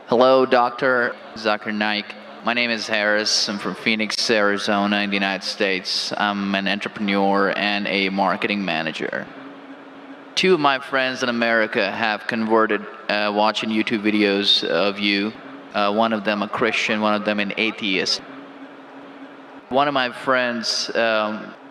Hello, Dr. Zakir Naik. My name is Harris. I'm from Phoenix, Arizona, in the United States. I'm an entrepreneur and a marketing manager. Two of my friends in America have converted watching YouTube videos of you. One of them a Christian, one of them an atheist. One of my friends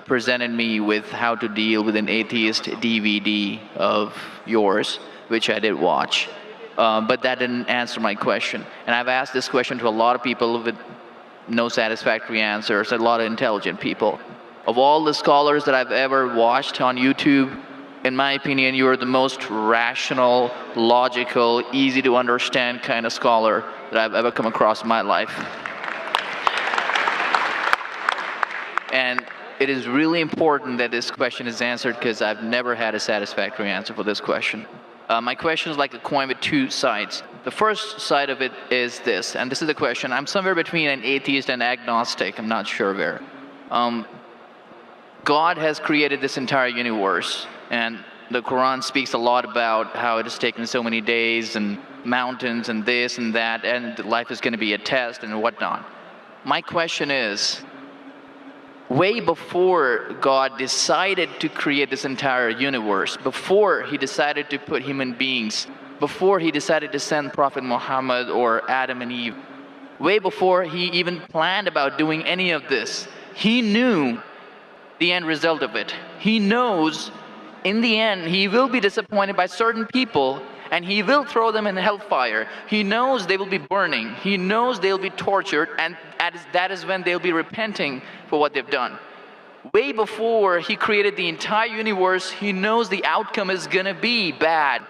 presented me with how to deal with an atheist DVD of yours, which I did watch. But that didn't answer my question. And I've asked this question to a lot of people with no satisfactory answers, a lot of intelligent people. Of all the scholars that I've ever watched on YouTube, in my opinion, you are the most rational, logical, easy to understand kind of scholar that I've ever come across in my life. And it is really important that this question is answered because I've never had a satisfactory answer for this question. My question is like a coin with two sides. The first side of it is this, and this is the question. I'm somewhere between an atheist and agnostic. I'm not sure where. God has created this entire universe, and the Quran speaks a lot about how it has taken so many days and mountains and this and that, and life is going to be a test and whatnot. My question is, way before God decided to create this entire universe, before he decided to put human beings, before he decided to send Prophet Muhammad or Adam and Eve, way before he even planned about doing any of this, he knew the end result of it. He knows in the end he will be disappointed by certain people and he will throw them in hellfire. He knows they will be burning. He knows they'll be tortured, and that is when they'll be repenting for what they've done. Way before he created the entire universe, he knows the outcome is gonna be bad.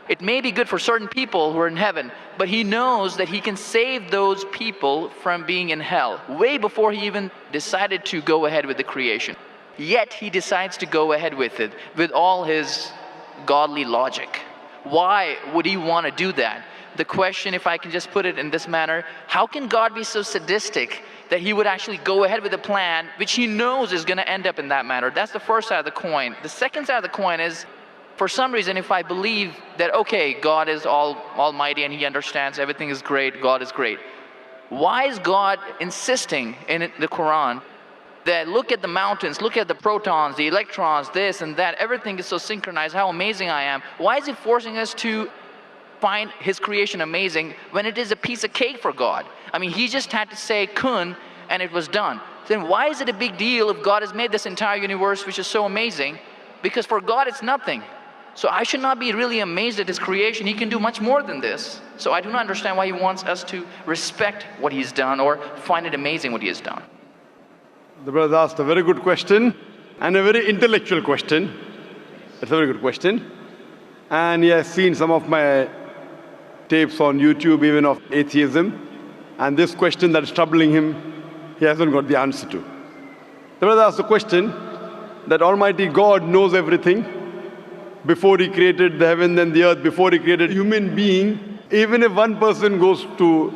It may be good for certain people who are in heaven, but he knows that he can save those people from being in hell, way before he even decided to go ahead with the creation. Yet he decides to go ahead with it, with all his godly logic. Why would he want to do that? The question, if I can just put it in this manner, how can God be so sadistic that he would actually go ahead with a plan which he knows is going to end up in that manner? That's the first side of the coin. The second side of the coin is, for some reason, if I believe that, okay, God is almighty and he understands everything is great, God is great, why is God insisting in the Quran that look at the mountains, look at the protons, the electrons, this and that, everything is so synchronized, how amazing I am? Why is he forcing us to find his creation amazing when it is a piece of cake for God? I mean, he just had to say kun and it was done. Then why is it a big deal if God has made this entire universe which is so amazing? Because for God it's nothing. So I should not be really amazed at his creation. He can do much more than this. So I do not understand why he wants us to respect what he's done or find it amazing what he has done. The brother asked a very good question and a very intellectual question. It's a very good question. And he has seen some of my tapes on YouTube, even of atheism. And this question that is troubling him, he hasn't got the answer to. The brother asked the question that Almighty God knows everything before he created the heaven and the earth, before he created human being. Even if one person goes to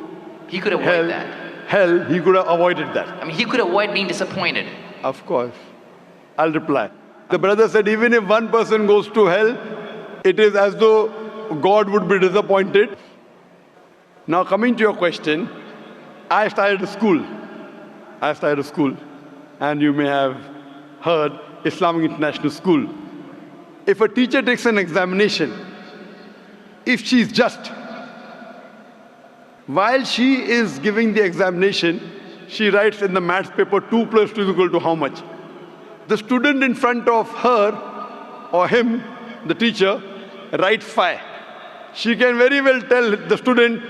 he could avoid that. Hell, he could have avoided that. I mean, he could avoid being disappointed. Of course. I'll reply. The brother said, even if one person goes to hell, it is as though God would be disappointed. Now coming to your question, I started a school. And you may have heard Islamic International School. If a teacher takes an examination, if she is just, while she is giving the examination, she writes in the maths paper 2 plus 2 is equal to how much? The student in front of her or him, the teacher, writes 5. She can very well tell the student,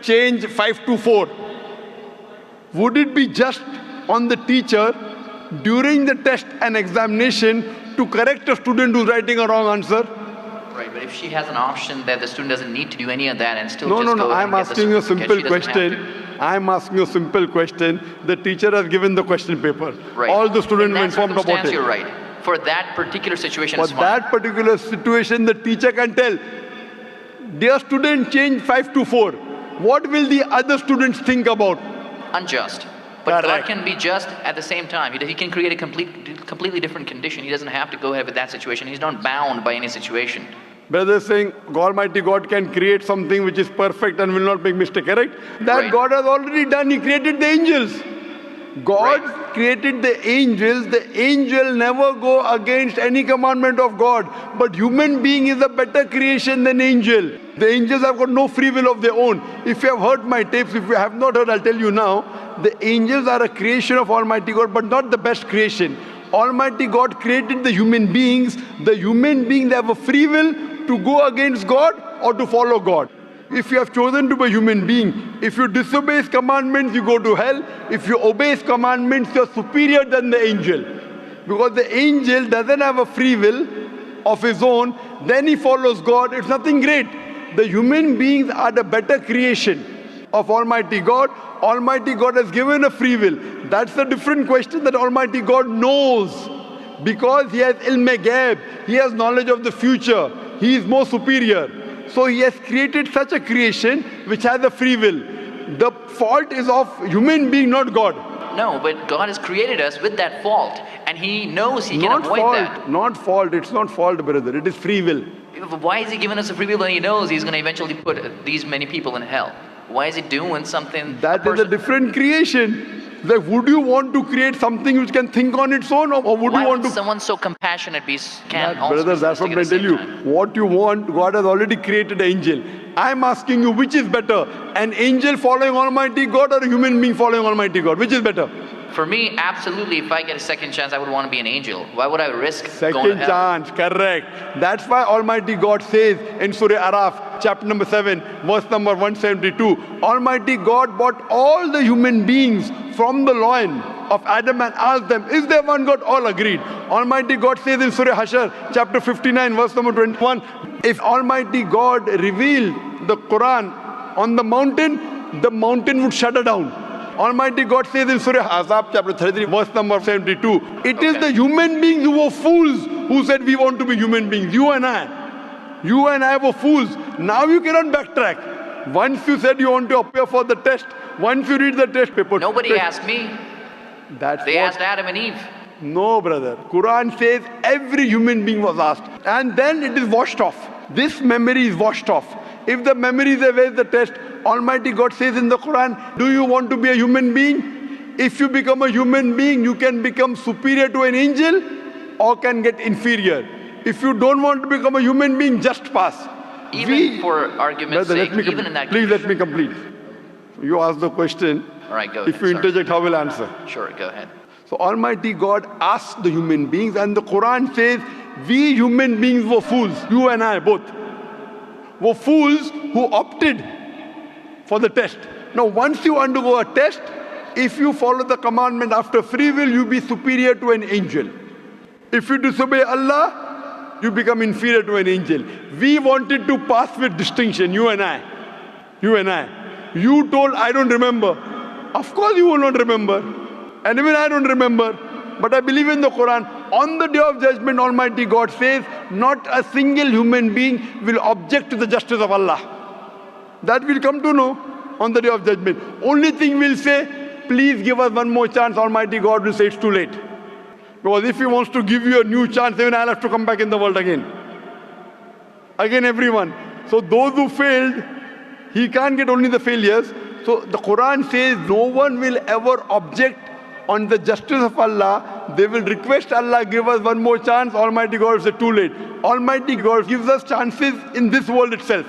change 5 to 4. Would it be just on the teacher during the test and examination to correct a student who's writing a wrong answer? Right, but if she has an option that the student doesn't need to do any of that and still No, I'm asking a simple question. I'm asking a simple question. The teacher has given the question paper. Right. All the students were informed about it. You're right. For that particular situation, For that particular situation, the teacher can tell, dear student, change 5 to 4. What will the other students think about? Unjust. But God can be just at the same time. He can create a completely different condition. He doesn't have to go ahead with that situation. He's not bound by any situation. Brother is saying Almighty God can create something which is perfect and will not make mistake, correct? That Right. God has already done. He created the angels. God Right. created the angels. The angel never go against any commandment of God. But human being is a better creation than angel. The angels have got no free will of their own. If you have heard my tapes, if you have not heard, I'll tell you now. The angels are a creation of Almighty God, but not the best creation. Almighty God created the human beings. The human beings have a free will to go against God or to follow God. If you have chosen to be a human being, if you disobey His commandments, you go to hell. If you obey His commandments, you're superior than the angel. Because the angel doesn't have a free will of his own, then he follows God. It's nothing great. The human beings are the better creation of Almighty God. Almighty God has given a free will. That's a different question that Almighty God knows. Because He has ilm-e-ghaib, He has knowledge of the future. He is more superior. So He has created such a creation which has a free will. The fault is of human being, not God. No, but God has created us with that fault, and He knows He can Not avoid fault, that. not fault. It's not fault, brother. It is free will. Why is He giving us a free will when He knows He's going to eventually put these many people in hell? Why is He doing something? That is a different creation. Like, would you want to create something which can think on its own, or would Why you want would to? someone so compassionate can That, also brother, be that's what sadistic I at the tell you. same time? What you want, God has already created an angel. I'm asking you, which is better? An angel following Almighty God or a human being following Almighty God? Which is better? For me, absolutely, if I get a second chance, I would want to be an angel. Why would I risk going to Second hell? chance, correct. That's why Almighty God says in Surah Araf, chapter number 7, verse number 172, Almighty God brought all the human beings from the loin of Adam and asked them, is there one God? All agreed. Almighty God says in Surah Hashar, chapter 59, verse number 21, if Almighty God revealed the Quran on the mountain would shudder down. Almighty God says in Surah Ahzab chapter 33 verse number 72, it is the human beings who were fools who said we want to be human beings. You and I were fools. Now you cannot backtrack. Once you said you want to appear for the test, once you read the test paper. Nobody asked me. That's They what, asked Adam and Eve. No, brother. Quran says every human being was asked. And then it is washed off. This memory is washed off. If the memory is away, the test, Almighty God says in the Quran, do you want to be a human being? If you become a human being, you can become superior to an angel or can get inferior. If you don't want to become a human being, just pass. Even for argument's Brother, sake, even in that please let condition. me complete. You ask the question. All right, go If ahead. you Sorry. interject, how will I answer? Sure, go ahead. So Almighty God asked the human beings, and the Quran says, we human beings were fools, you and I both, were fools who opted for the test. Now once you undergo a test, if you follow the commandment after free will, you be superior to an angel. If you disobey Allah, you become inferior to an angel. We wanted to pass with distinction, you and I. You told, I don't remember. Of course you will not remember. And even I don't remember. But I believe in the Quran. On the day of judgment, Almighty God says, not a single human being will object to the justice of Allah. That we'll come to know on the day of judgment. Only thing we'll say, please give us one more chance. Almighty God will say it's too late. Because if He wants to give you a new chance, even I'll have to come back in the world again. Again, everyone. So those who failed, He can't get only the failures. So the Quran says no one will ever object on the justice of Allah. They will request Allah, give us one more chance. Almighty God will say too late. Almighty God gives us chances in this world itself.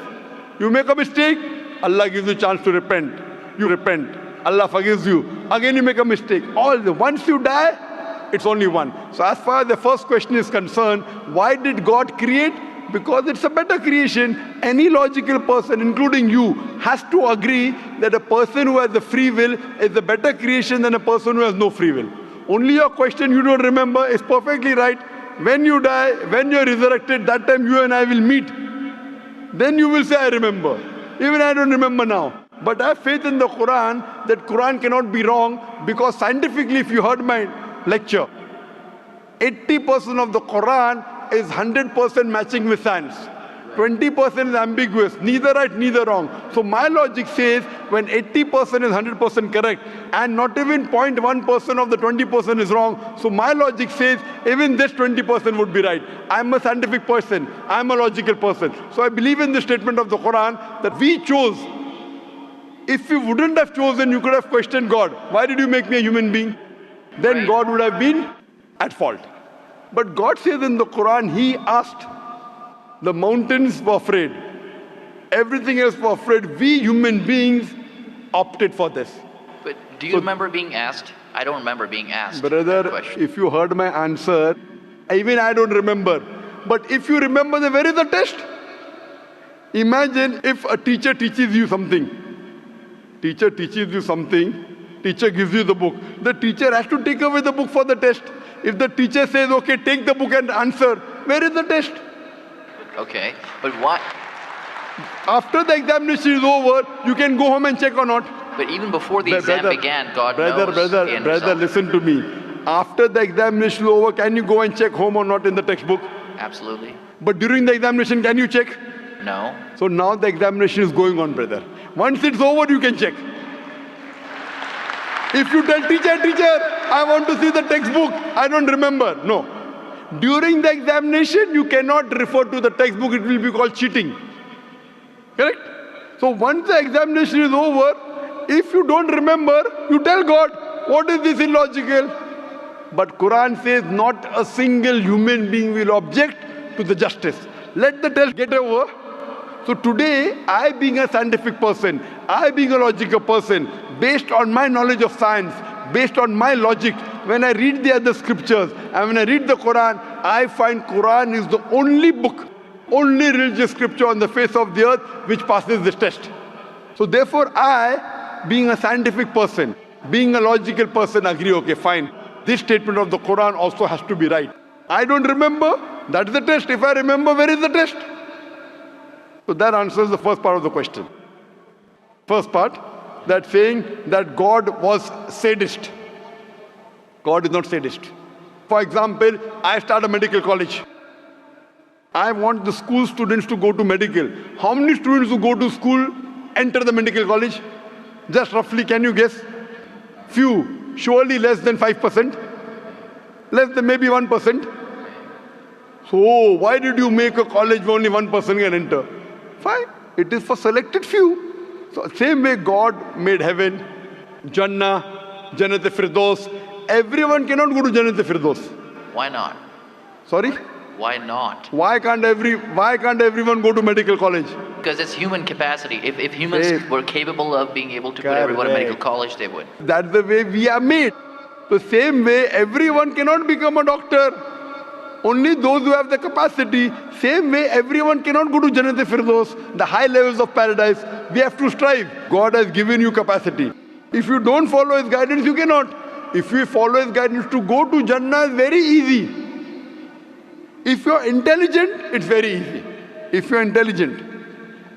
You make a mistake, Allah gives you a chance to repent. You repent. Allah forgives you. Again you make a mistake. Once you die, it's only one. So as far as the first question is concerned, why did God create? Because it's a better creation. Any logical person, including you, has to agree that a person who has the free will is a better creation than a person who has no free will. Only your question you don't remember is perfectly right. When you die, when you're resurrected, that time you and I will meet. Then you will say, I remember. Even I don't remember now. But I have faith in the Quran that Quran cannot be wrong, because scientifically, if you heard my lecture, 80% of the Quran is 100% matching with science. 20% is ambiguous, neither right, neither wrong. So my logic says when 80% is 100% correct and not even 0.1% of the 20% is wrong, so my logic says even this 20% would be right. I'm a scientific person, I'm a logical person. So I believe in the statement of the Quran that we chose. If you wouldn't have chosen, you could have questioned God. Why did you make me a human being? Then God would have been at fault. But God says in the Quran, He asked, the mountains were afraid. Everything else were afraid. We human beings opted for this. But do you remember being asked? I don't remember being asked. Brother, that question. if you heard my answer, even I don't remember. But if you remember, then where is the test? Imagine if a teacher teaches you something. Teacher teaches you something. Teacher gives you the book. The teacher has to take away the book for the test. If the teacher says, okay, take the book and answer, where is the test? Okay, but why? After the examination is over, you can go home and check or not. But even before the exam began, God knows the end Brother, result. listen to me. After the examination is over, can you go and check home or not in the textbook? Absolutely. But during the examination, can you check? No. So now the examination is going on, brother. Once it's over, you can check. If you tell teacher, I want to see the textbook, I don't remember. No. During the examination, you cannot refer to the textbook. It will be called cheating. Correct? So once the examination is over, if you don't remember, you tell God, what is this illogical? But Quran says not a single human being will object to the justice. Let the test get over. So today, I being a scientific person, I being a logical person, based on my knowledge of science, based on my logic, when I read the other scriptures and when I read the Quran, I find Quran is the only book, only religious scripture on the face of the earth which passes this test. So therefore I, being a scientific person, being a logical person, agree, okay, fine. This statement of the Quran also has to be right. I don't remember, that's the test. If I remember, where is the test? So that answers the first part of the question. First part, that saying that God was sadist. God is not sadist. For example, I start a medical college. I want the school students to go to medical. How many students who go to school enter the medical college? Just roughly, can you guess? Few. Surely less than 5%. Less than maybe 1%. So why did you make a college where only 1% can enter? Fine. It is for selected few. So same way God made heaven, Jannah, Jannat-e-Firdaus. Everyone cannot go to Jannat-e-Firdaus. Why not? Sorry? Why not? Why can't everyone go to medical college? Because it's human capacity. If humans were capable of being able to put everyone in medical college, they would. That's the way we are made. The same way, everyone cannot become a doctor. Only those who have the capacity. Same way, everyone cannot go to Jannat-e-Firdaus, the high levels of paradise. We have to strive. God has given you capacity. If you don't follow His guidance, you cannot. If you follow His guidance, to go to Jannah is very easy. If you're intelligent, it's very easy. If you're intelligent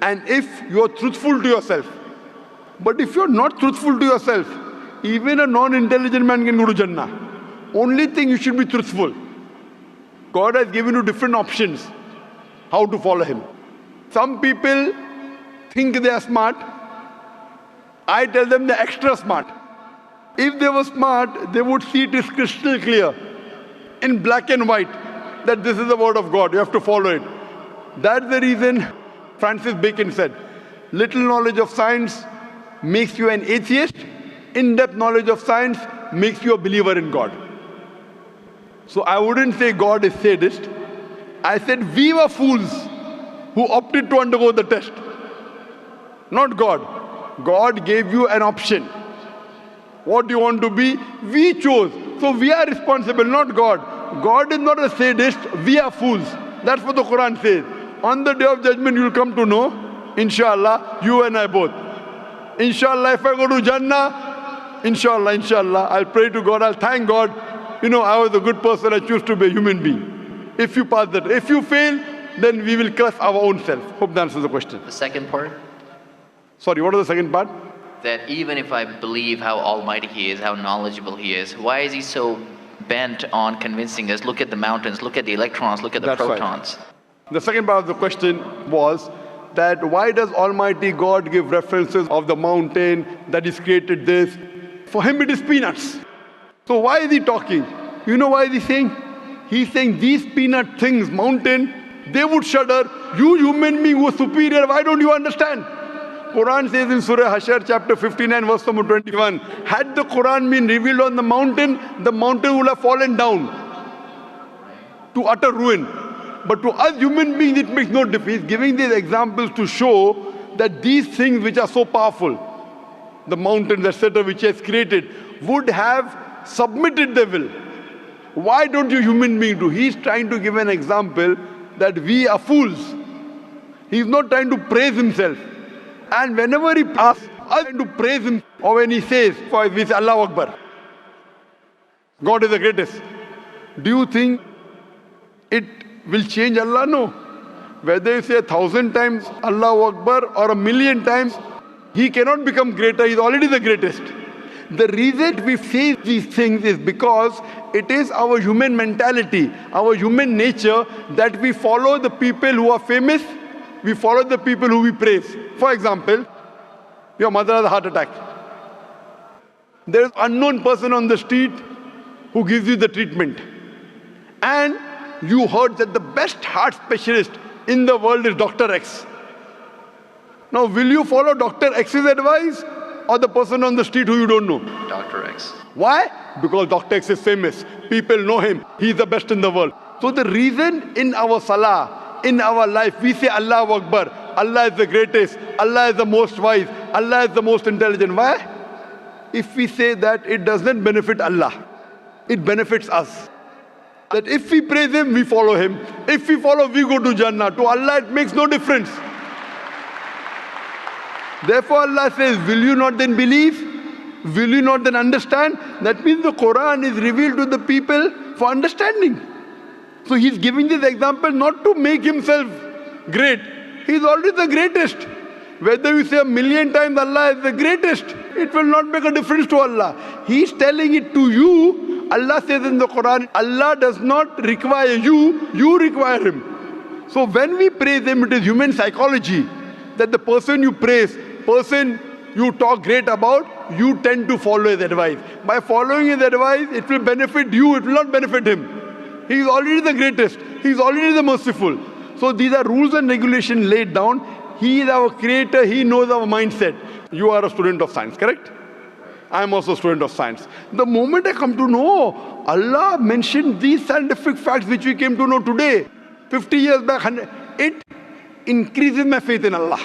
and if you're truthful to yourself. But if you're not truthful to yourself, even a non-intelligent man can go to Jannah. Only thing, you should be truthful. God has given you different options how to follow Him. Some people think they are smart. I tell them they're extra smart. If they were smart, they would see it is crystal clear, in black and white, that this is the word of God. You have to follow it. That's the reason Francis Bacon said, little knowledge of science makes you an atheist. In-depth knowledge of science makes you a believer in God. So I wouldn't say God is sadist. I said we were fools who opted to undergo the test. Not God. God gave you an option. What do you want to be? We chose. So we are responsible, not God. God is not a sadist. We are fools. That's what the Quran says. On the day of judgment, you will come to know, inshallah, you and I both. Inshallah, if I go to Jannah, inshallah, I'll pray to God, I'll thank God. You know, I was a good person, I choose to be a human being. If you pass that. If you fail, then we will curse our own self. Hope that answers the question. The second part? Sorry, what was the second part? That even if I believe how almighty He is, how knowledgeable He is, why is He so bent on convincing us, look at the mountains, look at the electrons, look at the protons? The second part of the question was that why does Almighty God give references of the mountain that He's created this? For Him it is peanuts. So why is He talking? You know why is He saying? He's saying these peanut things, mountain, they would shudder. You human being who are superior, why don't you understand? Quran says in Surah Hashar chapter 59 verse number 21, had the Quran been revealed on the mountain would have fallen down to utter ruin. But to us human beings it makes no difference. He's giving these examples to show that these things which are so powerful, the mountains, etc., which He has created, would have submitted their will. Why don't you human beings do? He's trying to give an example that we are fools. He's not trying to praise Himself. And whenever He asks us to praise Him, or when He says, for we say Allahu Akbar, God is the greatest. Do you think it will change Allah? No. Whether you say 1,000 times Allahu Akbar or 1,000,000 times, He cannot become greater. He's already the greatest. The reason we say these things is because it is our human mentality, our human nature, that we follow the people who are famous, we follow the people who we praise. For example, your mother has a heart attack. There is an unknown person on the street who gives you the treatment. And you heard that the best heart specialist in the world is Dr. X. Now, will you follow Dr. X's advice or the person on the street who you don't know? Dr. X. Why? Because Dr. X is famous. People know him. He's the best in the world. So the reason in our salah, in our life, we say Allahu Akbar, Allah is the greatest, Allah is the most wise, Allah is the most intelligent. Why? If we say that, it doesn't benefit Allah. It benefits us. That if we praise Him, we follow Him. If we follow, we go to Jannah. To Allah, it makes no difference. Therefore, Allah says, will you not then believe? Will you not then understand? That means the Quran is revealed to the people for understanding. So He's giving this example not to make Himself great. He's already the greatest. Whether you say 1,000,000 times Allah is the greatest, it will not make a difference to Allah. He's telling it to you. Allah says in the Quran, Allah does not require you, you require Him. So when we praise Him, it is human psychology that the person you praise, person you talk great about, you tend to follow his advice. By following his advice, it will benefit you, it will not benefit him. He is already the greatest. He is already the merciful. So these are rules and regulations laid down. He is our creator. He knows our mindset. You are a student of science, correct? I am also a student of science. The moment I come to know, Allah mentioned these scientific facts which we came to know today, 50 years back, it increases my faith in Allah.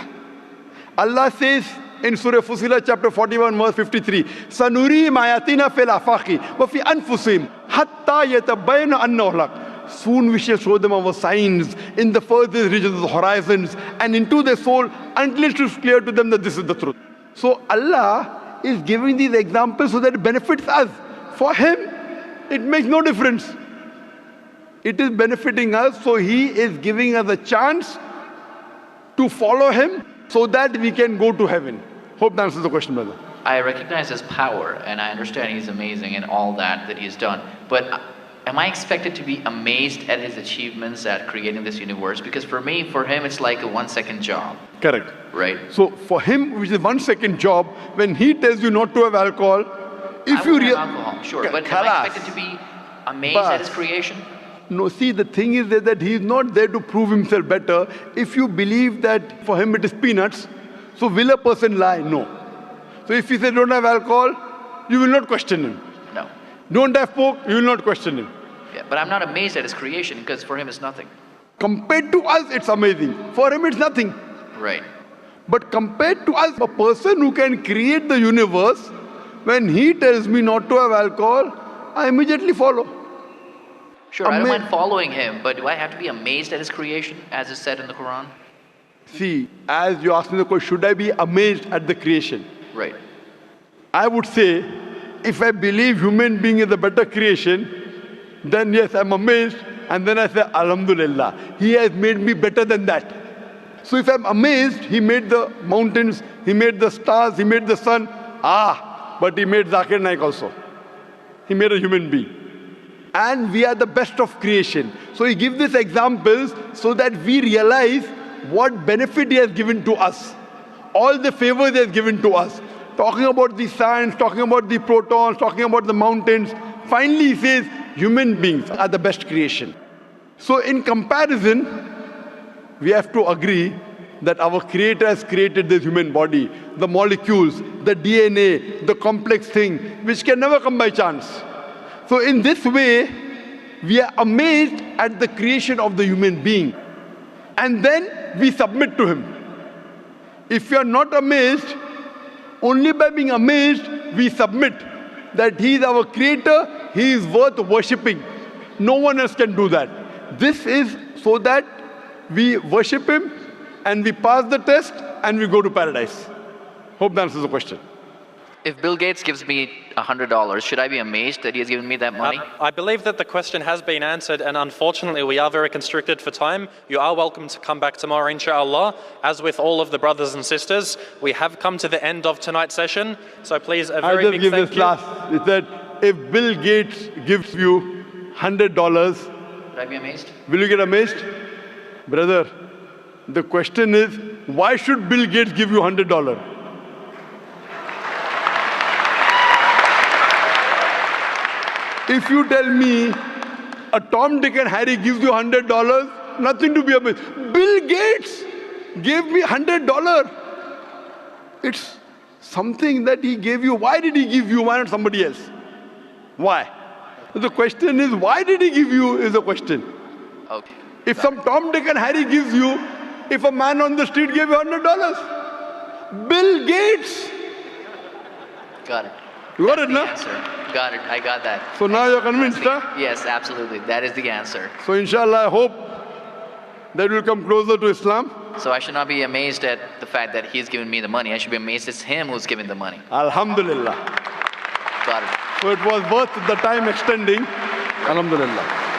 Allah says in Surah Fussilat chapter 41 verse 53, Sanuri mayatina fil afaqi wa fi anfusihim hatta yatabayyana annahu al-haq. Soon we shall show them our signs in the furthest regions of the horizons and into their soul until it is clear to them that this is the truth. So Allah is giving these examples so that it benefits us. For Him, it makes no difference. It is benefiting us, so He is giving us a chance to follow Him so that we can go to heaven. Hope that answers the question, brother. I recognize His power, and I understand He's amazing in all that He's done. But am I expected to be amazed at His achievements at creating this universe? Because for Him, it's like a 1-second job. Correct. Right? So for Him, which is 1-second job, when He tells you not to have alcohol, if you have alcohol, sure. But am I expected to be amazed at His creation? No, see, the thing is that He is not there to prove Himself better. If you believe that for Him it is peanuts, so will a person lie? No. So if He says don't have alcohol, you will not question Him. No. Don't have pork, you will not question Him. Yeah, but I'm not amazed at His creation because for Him it's nothing. Compared to us, it's amazing. For Him, it's nothing. Right. But compared to us, a person who can create the universe, when He tells me not to have alcohol, I immediately follow. Sure, I don't mind following Him, but do I have to be amazed at His creation, as is said in the Quran? See, as you asked me the question, should I be amazed at the creation? Right. I would say, if I believe human being is a better creation, then yes, I'm amazed, and then I say, Alhamdulillah, He has made me better than that. So if I'm amazed, He made the mountains, He made the stars, He made the sun, but He made Zakir Naik also. He made a human being. and we are the best of creation. So he gives these examples so that we realize what benefit he has given to us, all the favors he has given to us. Talking about the science, talking about the protons, talking about the mountains. Finally he says human beings are the best creation. So in comparison, we have to agree that our Creator has created this human body, the molecules, the DNA, the complex thing, which can never come by chance. So in this way, we are amazed at the creation of the human being. And then we submit to him. If we are not amazed, only by being amazed, we submit that he is our creator, he is worth worshipping. No one else can do that. This is so that we worship him and we pass the test and we go to paradise. Hope that answers the question. If Bill Gates gives me $100, should I be amazed that he has given me that money? I believe that the question has been answered, and unfortunately we are very constricted for time. You are welcome to come back tomorrow, inshallah. As with all of the brothers and sisters, we have come to the end of tonight's session. So please, a very big thank you. Last. It said, if Bill Gates gives you $100, Should I be amazed? will you get amazed? Brother, the question is, why should Bill Gates give you $100? If you tell me a Tom, Dick and Harry gives you $100, nothing to be amazed. Bill Gates gave me $100. It's something that he gave you. Why did he give you? Why not somebody else? Why? The question is, why did he give you is the question. Okay. If some Tom, Dick and Harry gives you, if a man on the street gave you $100, Bill Gates. Got it. You got That's it, the no? answer. Got it. I got that. So now you're convinced, huh? Yes, absolutely. That is the answer. So inshallah, I hope that we'll come closer to Islam. So I should not be amazed at the fact that he's given me the money. I should be amazed it's him who's giving the money. Alhamdulillah. Got it. So it was worth the time extending. Alhamdulillah.